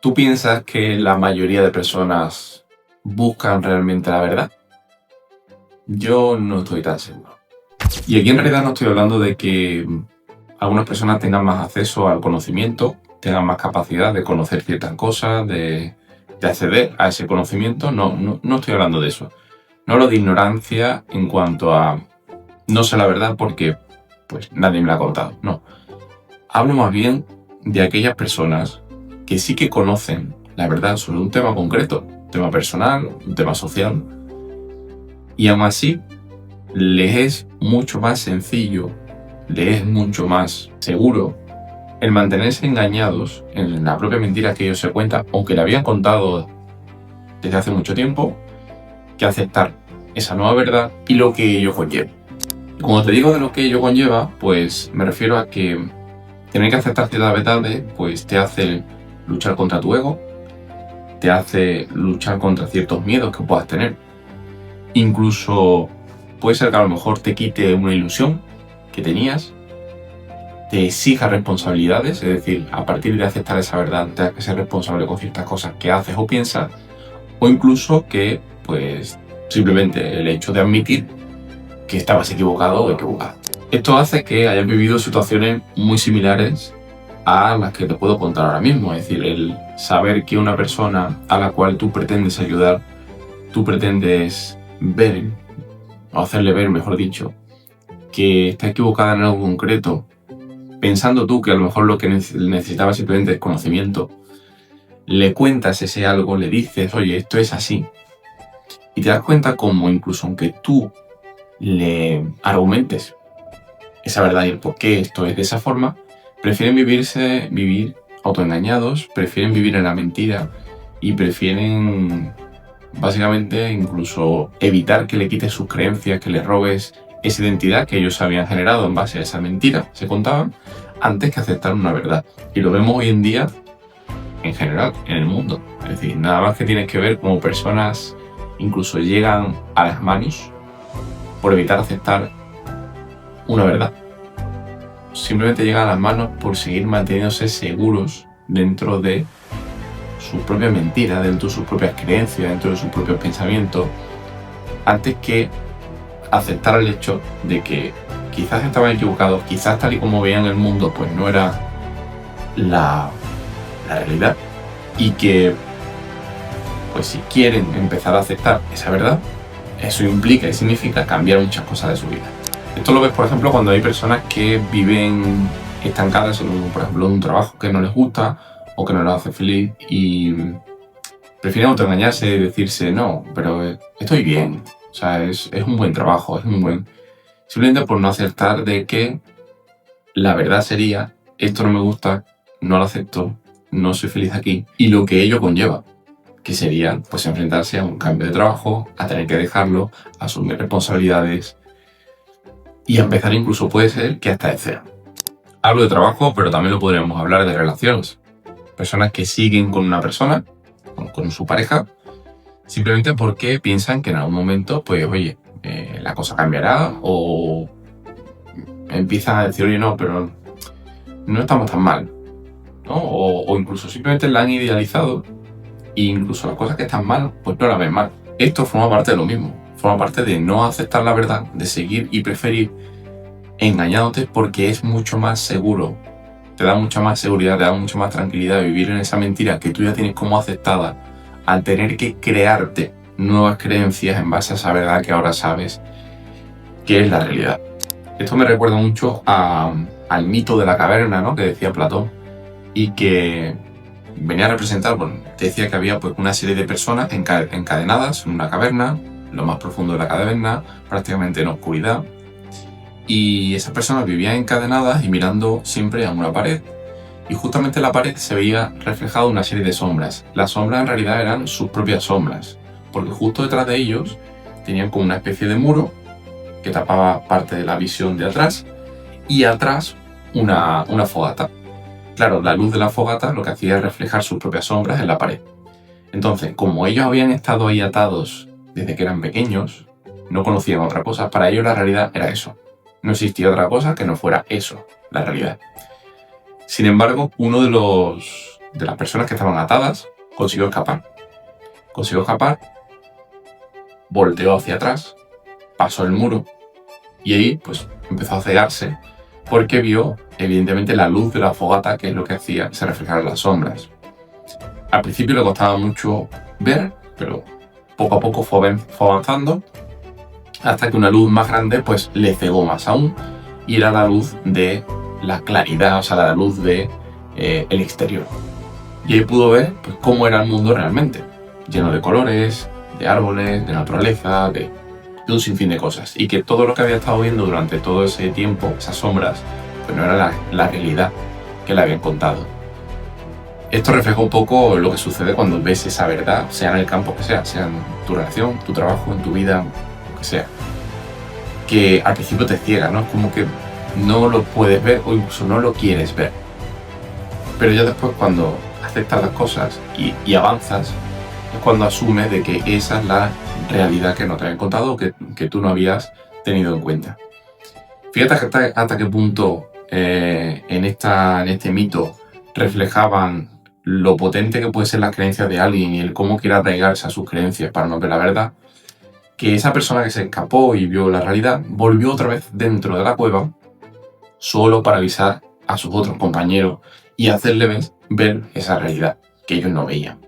¿Tú piensas que la mayoría de personas buscan realmente la verdad? Yo no estoy tan seguro. Y aquí en realidad no estoy hablando de que algunas personas tengan más acceso al conocimiento, tengan más capacidad de conocer ciertas cosas, de acceder a ese conocimiento. No estoy hablando de eso. No hablo de ignorancia en cuanto a no sé la verdad porque pues nadie me la ha contado. No. Hablo más bien de aquellas personas que sí que conocen la verdad sobre un tema concreto, un tema personal, un tema social, y aún así les es mucho más sencillo, les es mucho más seguro el mantenerse engañados en la propia mentira que ellos se cuentan, aunque le habían contado desde hace mucho tiempo, que aceptar esa nueva verdad y lo que ello conlleva. Y cuando te digo de lo que ello conlleva, pues me refiero a que tener que aceptar ciertas verdades pues te hace luchar contra tu ego, te hace luchar contra ciertos miedos que puedas tener. Incluso puede ser que a lo mejor te quite una ilusión que tenías, te exija responsabilidades, es decir, a partir de aceptar esa verdad tengas que ser responsable con ciertas cosas que haces o piensas, o incluso que pues simplemente el hecho de admitir que estabas equivocado o equivocada. Esto hace que hayas vivido situaciones muy similares a las que te puedo contar ahora mismo, es decir, el saber que una persona a la cual tú pretendes ayudar, tú pretendes ver, o hacerle ver, mejor dicho, que está equivocada en algo concreto, pensando tú que a lo mejor lo que necesitaba simplemente es conocimiento, le cuentas ese algo, le dices, oye, esto es así, y te das cuenta como incluso aunque tú le argumentes esa verdad y el por qué esto es de esa forma, prefieren vivir autoengañados, prefieren vivir en la mentira y prefieren básicamente incluso evitar que le quites sus creencias, que le robes esa identidad que ellos habían generado en base a esa mentira, se contaban, antes que aceptar una verdad. Y lo vemos hoy en día en general, en el mundo. Es decir, nada más que tienes que ver cómo personas incluso llegan a las manos por evitar aceptar una verdad. Simplemente llegan a las manos por seguir manteniéndose seguros dentro de sus propias mentiras, dentro de sus propias creencias, dentro de sus propios pensamientos, antes que aceptar el hecho de que quizás estaban equivocados, quizás tal y como veían el mundo pues no era la realidad, y que pues si quieren empezar a aceptar esa verdad, eso implica y significa cambiar muchas cosas de su vida. Esto lo ves, por ejemplo, cuando hay personas que viven estancadas, por ejemplo, en un trabajo que no les gusta o que no les hace feliz y prefieren autoengañarse y decirse, no, pero estoy bien, o sea, es un buen trabajo, simplemente por no aceptar de que la verdad sería, esto no me gusta, no lo acepto, no soy feliz aquí, y lo que ello conlleva, que sería pues enfrentarse a un cambio de trabajo, a tener que dejarlo, a asumir responsabilidades y a empezar incluso puede ser que hasta de cero. Hablo de trabajo, pero también lo podríamos hablar de relaciones. Personas que siguen con una persona, con su pareja, simplemente porque piensan que en algún momento, pues oye, la cosa cambiará, o empiezan a decir, oye, no, pero no estamos tan mal, ¿no? O incluso simplemente la han idealizado e incluso las cosas que están mal, pues no las ven mal. Esto forma parte de lo mismo, forma parte de no aceptar la verdad, de seguir y preferir engañándote porque es mucho más seguro, te da mucha más seguridad, te da mucha más tranquilidad vivir en esa mentira que tú ya tienes como aceptada, al tener que crearte nuevas creencias en base a esa verdad que ahora sabes que es la realidad. Esto me recuerda mucho al mito de la caverna, ¿no?, que decía Platón, y que venía a representar, bueno, te decía que había pues una serie de personas encadenadas en una caverna, lo más profundo de la caverna, prácticamente en oscuridad, y esas personas vivían encadenadas y mirando siempre a una pared, y justamente en la pared se veía reflejada una serie de sombras. Las sombras en realidad eran sus propias sombras, porque justo detrás de ellos tenían como una especie de muro que tapaba parte de la visión de atrás, y atrás una fogata. Claro, la luz de la fogata lo que hacía es reflejar sus propias sombras en la pared. Entonces, como ellos habían estado ahí atados desde que eran pequeños, no conocían otra cosa, para ellos la realidad era eso. No existía otra cosa que no fuera eso, la realidad. Sin embargo, uno de de las personas que estaban atadas consiguió escapar. Consiguió escapar, volteó hacia atrás, pasó el muro y ahí pues empezó a cegarse porque vio evidentemente la luz de la fogata, que es lo que hacía se reflejar en las sombras. Al principio le costaba mucho ver, pero poco a poco fue avanzando hasta que una luz más grande pues le cegó más aún, y era la luz de la claridad, o sea, la luz de el exterior. Y ahí pudo ver pues cómo era el mundo realmente, lleno de colores, de árboles, de naturaleza, de un sinfín de cosas, y que todo lo que había estado viendo durante todo ese tiempo, esas sombras, pues no era la realidad que le habían contado. Esto refleja un poco lo que sucede cuando ves esa verdad, sea en el campo que sea en tu relación, tu trabajo, en tu vida, lo que sea, que al principio te ciega, ¿no? Es como que no lo puedes ver o incluso no lo quieres ver. Pero ya después, cuando aceptas las cosas y avanzas, es cuando asumes de que esa es la realidad que no te habían contado o que tú no habías tenido en cuenta. Fíjate hasta qué punto en este mito reflejaban lo potente que puede ser las creencias de alguien y el cómo quiere arraigarse a sus creencias para no ver la verdad, que esa persona que se escapó y vio la realidad volvió otra vez dentro de la cueva solo para avisar a sus otros compañeros y hacerles ver esa realidad que ellos no veían.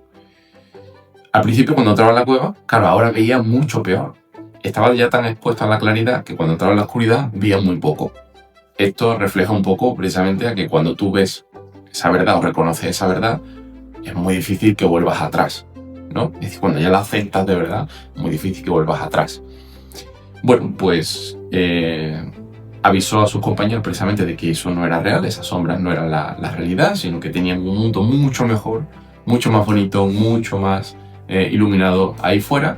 Al principio, cuando entraba en la cueva, claro, ahora veía mucho peor. Estaba ya tan expuesto a la claridad que cuando entraba en la oscuridad veía muy poco. Esto refleja un poco precisamente a que cuando tú ves esa verdad o reconoces esa verdad, es muy difícil que vuelvas atrás, ¿no? Es decir, cuando ya la aceptas de verdad, es muy difícil que vuelvas atrás. Bueno, pues avisó a sus compañeros precisamente de que eso no era real, esas sombras no eran la realidad, sino que tenían un mundo mucho mejor, mucho más bonito, mucho más iluminado ahí fuera.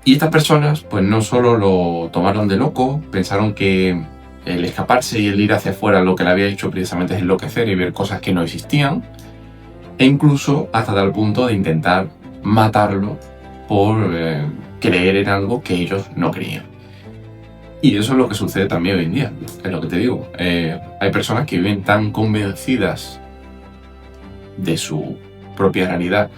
Y estas personas pues no solo lo tomaron de loco, pensaron que el escaparse y el ir hacia afuera lo que le había hecho precisamente es enloquecer y ver cosas que no existían, e incluso hasta tal punto de intentar matarlo por creer en algo que ellos no creían. Y eso es lo que sucede también hoy en día, es lo que te digo. Hay personas que viven tan convencidas de su propia realidad,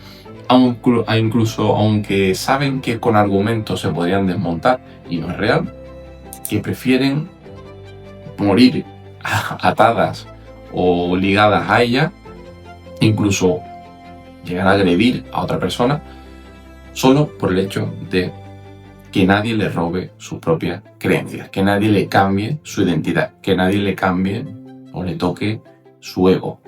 incluso aunque saben que con argumentos se podrían desmontar y no es real, que prefieren morir atadas o ligadas a ella, incluso llegar a agredir a otra persona, solo por el hecho de que nadie le robe sus propias creencias, que nadie le cambie su identidad, que nadie le cambie o le toque su ego,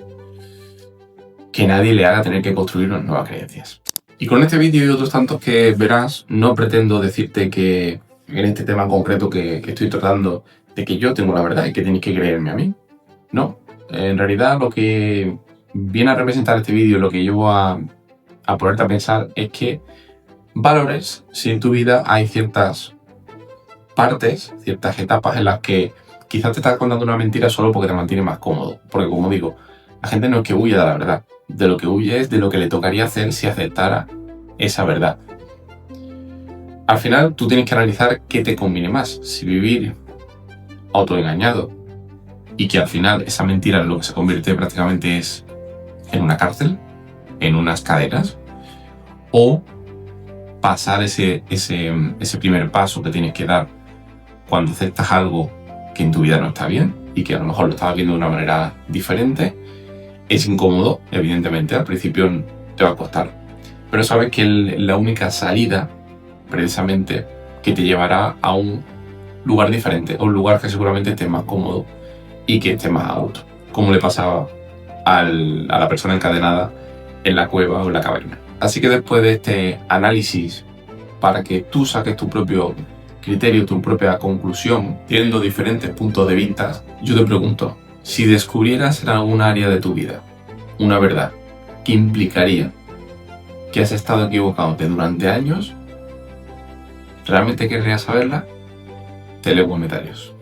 que nadie le haga tener que construir unas nuevas creencias. Y con este vídeo y otros tantos que verás, no pretendo decirte que en este tema concreto que estoy tratando, de que yo tengo la verdad y que tienes que creerme a mí. No, en realidad lo que viene a representar este vídeo, lo que yo voy a ponerte a pensar es que valores si en tu vida hay ciertas partes, ciertas etapas en las que quizás te estás contando una mentira solo porque te mantiene más cómodo. Porque como digo, la gente no es que huya de la verdad, de lo que huye es de lo que le tocaría hacer si aceptara esa verdad. Al final tú tienes que analizar qué te conviene más, si vivir autoengañado y que al final esa mentira lo que se convierte prácticamente es en una cárcel, en unas cadenas, o pasar ese primer paso que tienes que dar cuando aceptas algo que en tu vida no está bien y que a lo mejor lo estabas viendo de una manera diferente. Es incómodo, evidentemente, al principio te va a costar, pero sabes que la única salida precisamente que te llevará a un lugar diferente, a un lugar que seguramente esté más cómodo y que esté más a gusto, como le pasaba a la persona encadenada en la cueva o en la caverna. Así que después de este análisis, para que tú saques tu propio criterio, tu propia conclusión, teniendo diferentes puntos de vista, yo te pregunto, si descubrieras en algún área de tu vida una verdad que implicaría que has estado equivocándote durante años, ¿realmente querrías saberla? Te leo comentarios.